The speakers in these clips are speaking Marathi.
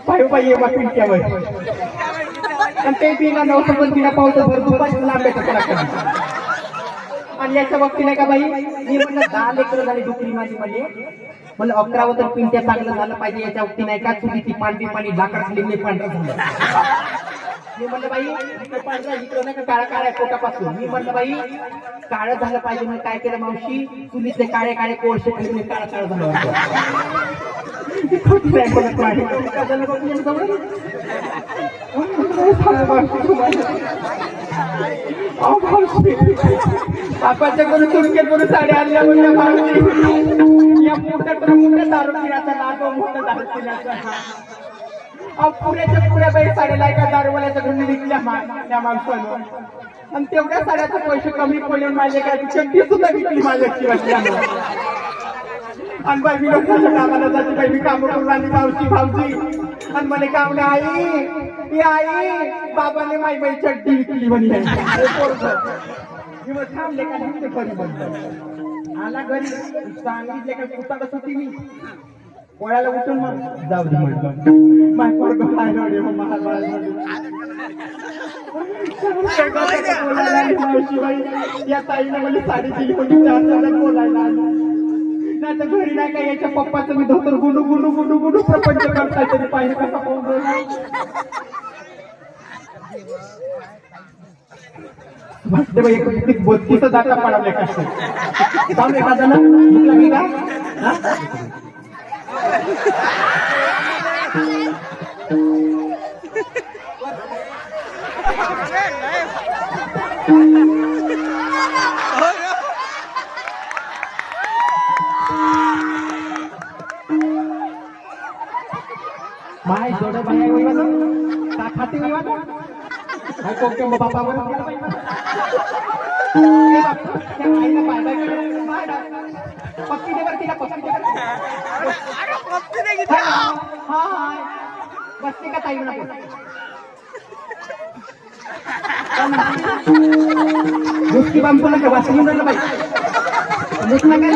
पाय पाय बाकी त्यावर आणि ते बिना नवसं तिला पावतं भर दुपारी लांब्याचं आणि याच्या बाबतीत नाही का बाई मी म्हणलं 10 लेकरं झाली दुखरी माझी म्हणजे म्हणलं 11वं तर पिंट्या चांगलं झालं पाहिजे याच्या बाबतीत नाही का चुली ती पाणी लाकड खाली पांढरं झालं मी म्हणलं बाई पांढरा इकडं नाही का काळा काळ्या पोटापासून मी म्हणलं बाई काळं झालं पाहिजे म्हणून काय केलं मावशी चुलीतले काळे काळे कोळसे खाली काळा काळा झालं बापाच्याकडून तुमच्या करून साड्या आणल्या म्हणजे या मोठ्या दारू पिण्याचा लाभ मोठा दारू पिण्याचा पुण्याच्या पुऱ्या बाई साडीला एका दारूवाल्याच्या घरी विकल्या त्या माणसानं आणि तेवढ्या साड्याचे पैसे कमी पडले माझे काय चड्डी सुद्धा विकली माझ्याची वाटल्या आणि बाई मी लोकांच्या कामाला जाते बाई मी काम करून आली भाऊजी आणि म्हणे काम आई आई बाबाने माई बाई चड्डी विकली म्हणे थांबले का ते घरी बनत आला घरी सांगितले का पुस्तकच होती मी कोणाला उठून मग जाऊ दे म्हटलं माय पोरग या ताईने मला साडी दिली म्हणजे 4 बोलायला नाही तर घरी नाही काय याच्या पप्पाचं मी धोतर गुंडू गुंडू गुंडू गुंडू प्रपंच करताय तरी पाहिजे कसा पाहून बोलतीच दाता पडवले कसं जाऊन एखाद्याला भूक लागली का माय जोड बाया खाती बापा बसते का ताई म्हणा दुसरी बांबूला का वाचून म्हणलं बाई मुठला काय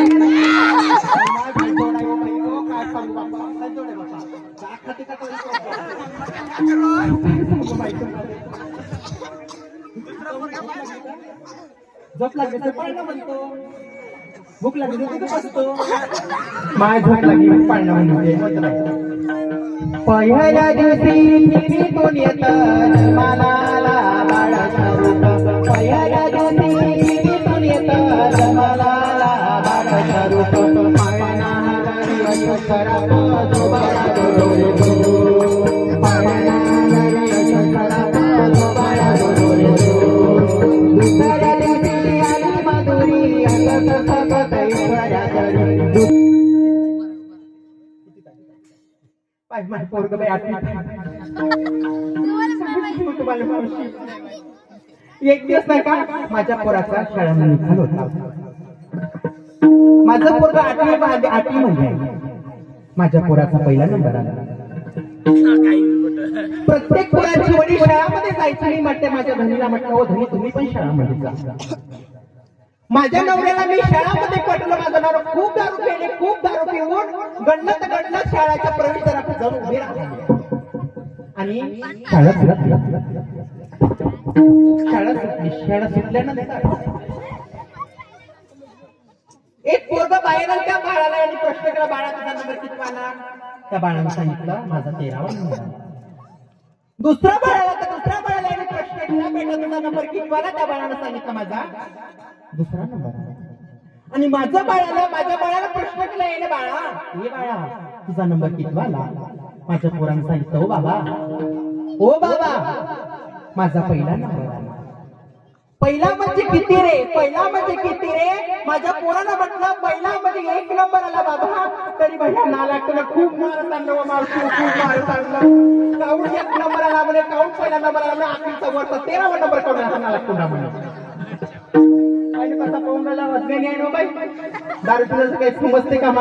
झोप लागली तर पाळणं म्हणतो भूक लागली तर बसतो माय झोप लागली पाळणं म्हणते पहिल्या दिवशी टीव्हीतून येतं मनाला बाळाचं रूप पहिल्या दिवशी टीव्हीतून येतं मनाला बाळाचं रूप पाळणा हरी खराब जोबाळा डोळे पाळणा हरी खराब जोबाळा डोळे दुसऱ्या दिवशी आली माधुरी अंगत सगत ऐश्वर्या माझी पोरग बाई एक दिवस नाही का माझ्या पोराचा शाळेमध्ये निकाल होता माझं पोरग 8वी म्हणजे माझ्या पोराचा पहिला नंबर आला प्रत्येक पोराची वडील शाळामध्ये जायचं नाही म्हटते माझ्या धनीला म्हटलं हो धनी तुम्ही पण शाळामध्ये जा माझ्या नवऱ्याला मी शाळामध्ये पटलं माझं नवरा खूप दारू पिले खूप दारू पिऊन गणत शाळेच्या प्रवेशद्वारात जाऊन उभे राहिले आणि शाळा सुटल्यानंतर एक पोरग बाहेर त्या बाळाला आणि प्रश्न केला बाळा तुझा नंबर किती आला त्या बाळानं सांगितलं माझा 13वा नंबर दुसऱ्या बाळाला आणि प्रश्न केला बेटा तुझा नंबर किती आला त्या बाळानं सांगितलं माझा 2रा नंबर आणि माझ्या बाळाला प्रश्न केला येणे बाळा हे बाळा तुझा नंबर किती आला माझ्या पोरानं सांगितलं ओ बाबा माझा पहिला नंबर आला पहिला म्हणजे किती रे माझ्या पोरानं म्हटलं पहिला म्हणजे 1 नंबर आला बाबा तरी भैया नालायकाला खूप मारत आणलं मारतो खूप मारत आणलं काऊन 1 नंबर आला म्हणजे काऊन पहिला नंबर आला आखरीचा वरचा 13वा नंबर काढून हा नालायक म्हणे कसा पाहून राहिला वजने आहे बाई दारू पिण्याचं काही समजते का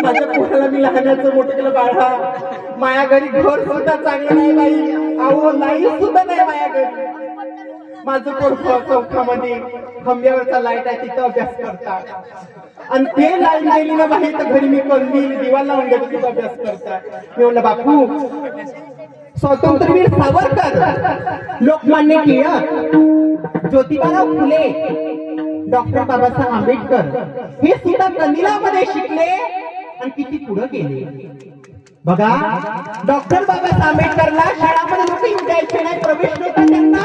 माझ्या पोटाला मी लहानाचं मोठं केलं बाळा माझ्या घरी घर सुद्धा चांगलं नाही बाई अहो नाही सुद्धा नाही माझ्या घरी माझं पोरगं चौकामध्ये खांब्यावरचा लाईट आहे तिथं अभ्यास करतात आणि ते लाईट गेली ना बाहेर तर घरी मी कळली दिवा लावून देतो तिथं अभ्यास करतात. मी म्हणलं बापू स्वातंत्र्यवीर सावरकर, लोकमान्य टिळक, ज्योतिबाराव फुले, डॉक्टर बाबासाहेब आंबेडकर हे सुद्धा कंदिलामध्ये शिकले आणि किती पुढे गेले बघा. डॉक्टर बाबासाहेब आंबेडकरला शाळामध्ये लोक येऊ द्यायचे नाही, प्रवेश नव्हता त्यांना,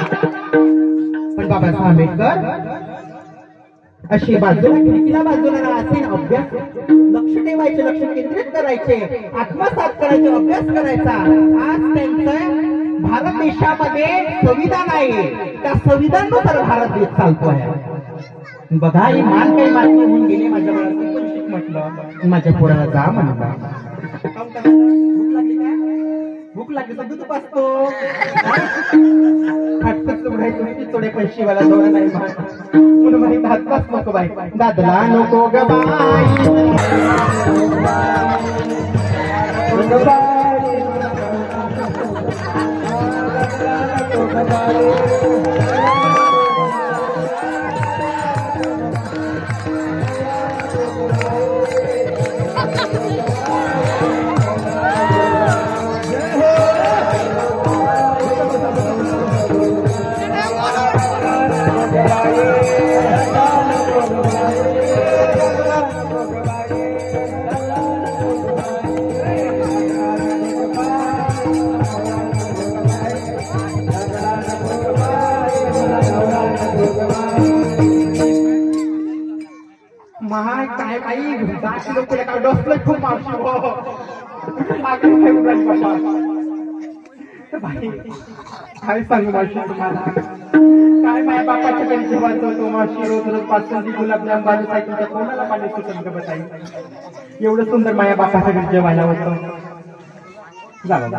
पण बाबासाहेब आंबेडकर अशी बाजूला खिडकीला बाजूला असे अभ्यास लक्ष ठेवायचे, लक्ष केंद्रित करायचे, आत्मसात करायचे, अभ्यास करायचा. आज त्यांचं भारत देशामध्ये संविधान आहे, त्या संविधानानुसार भारत देश चालतो आहे बघा. ही मान काही मान्य होऊन गेले माझ्या मुलाला पण शिक म्हटलं, माझ्या पोराला जा म्हणलं. भूक लागली का? भूक लागली तर दूध पाचतो हटकत उघडायचं थोडे पैसे वाला दोडा नाही म्हणून माहिती हातपास नको बाई, दादला नको ग महाय काय बाई दाशी लोक डोसलं खूप मावशी काय सांगू मावशी तुम्हाला, काय माझ्या बापाच्या घरी जेव्हा जातो मावशी रोज रोज पाचशे गुलाबजाम बाजू सायकलच्या कोणाला पाणी सुचत ग बताई. एवढं सुंदर माझ्या बापाच्या घरी जेवायला होतं. झालं